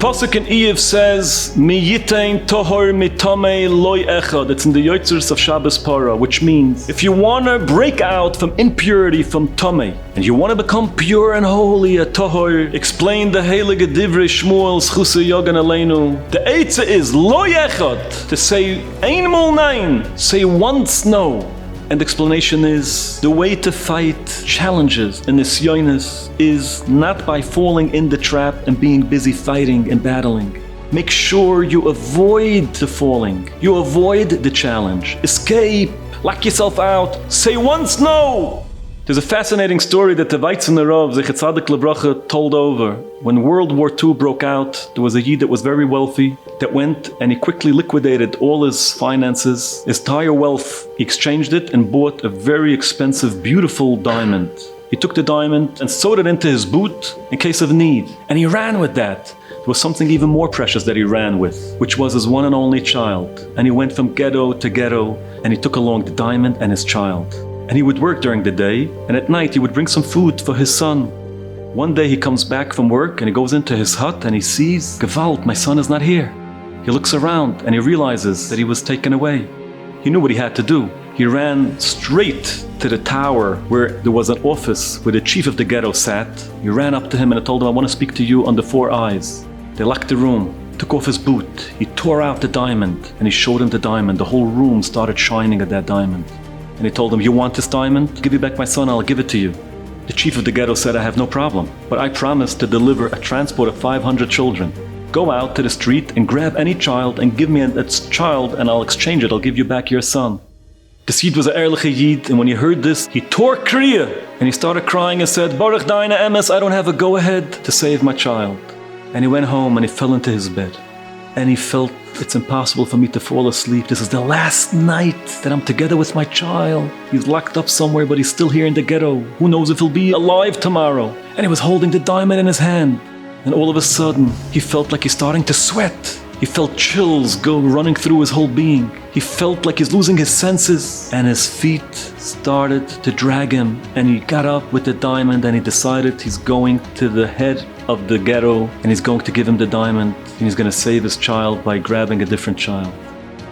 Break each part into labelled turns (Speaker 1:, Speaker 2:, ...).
Speaker 1: pasuk in Eiv says, Mi yitain tohor mitamei loy echad. It's in the Yotzers of Shabbos Para, which means if you want to break out from impurity, from tamei, and you want to become pure and holy, a tohor, explain the heilige divrei Shmuel's chusay yogan aleinu. The eitzah is loy echad, to say ein mol nein, say once no. And the explanation is, the way to fight challenges and nisyonis is not by falling in the trap and being busy fighting and battling. Make sure you avoid the falling. You avoid the challenge. Escape. Lock yourself out. Say once no. There's a fascinating story that the Vayimaen Rav Zecher Tzadik Lebracha told over. When World War II broke out, there was a Yid that was very wealthy that went and he quickly liquidated all his finances, his entire wealth. He exchanged it and bought a very expensive, beautiful diamond. He took the diamond and sewed it into his boot in case of need. And he ran with that. There was something even more precious that he ran with, which was his one and only child. And he went from ghetto to ghetto and he took along the diamond and his child. And he would work during the day, and at night he would bring some food for his son. One day he comes back from work and he goes into his hut and he sees, Gewalt, my son is not here. He looks around and he realizes that he was taken away. He knew what he had to do. He ran straight to the tower where there was an office where the chief of the ghetto sat. He ran up to him and told him, I want to speak to you under 4 eyes. They locked the room, took off his boot. He tore out the diamond and he showed him the diamond. The whole room started shining at that diamond. And he told him, you want this diamond? Give me back my son, I'll give it to you. The chief of the ghetto said, I have no problem, but I promise to deliver a transport of 500 children. Go out to the street and grab any child and give me its child and I'll exchange it, I'll give you back your son. The Yid was an ehrliche Yid, and when he heard this, he tore kriya and he started crying and said, Baruch Daina Emes, I don't have a go-ahead to save my child. And he went home and he fell into his bed. And he felt, it's impossible for me to fall asleep. This is the last night that I'm together with my child. He's locked up somewhere, but he's still here in the ghetto. Who knows if he'll be alive tomorrow? And he was holding the diamond in his hand. And all of a sudden, he felt like he's starting to sweat. He felt chills go running through his whole being. He felt like he's losing his senses. And his feet started to drag him. And he got up with the diamond and he decided he's going to the head of the ghetto and he's going to give him the diamond and he's going to save his child by grabbing a different child.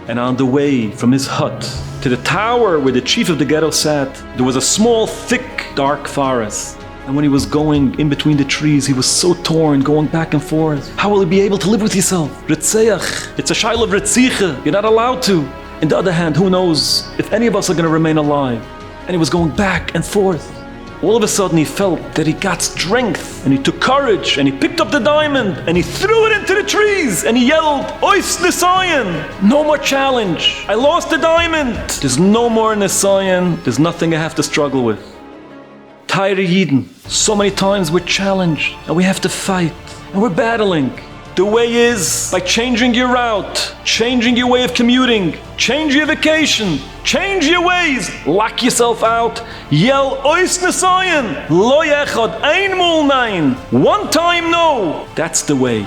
Speaker 1: And on the way from his hut to the tower where the chief of the ghetto sat, there was a small, thick, dark forest. And when he was going in between the trees, he was so torn, going back and forth. How will he be able to live with himself? Ritzeach. It's a shaila of ritzicha. You're not allowed to. On the other hand, who knows if any of us are going to remain alive? And he was going back and forth. All of a sudden he felt that he got strength and he took courage and he picked up the diamond and he threw it into the trees and he yelled, Ois Nisayan! No more challenge! I lost the diamond! There's no more Nisayan. There's nothing I have to struggle with. Tired Yidden. So many times we're challenged and we have to fight and we're battling. The way is by changing your route, changing your way of commuting, change your vacation, change your ways, lock yourself out, yell Ois Nisayan, Lo Yechad, Ein Mol Nein, one time no. That's the way.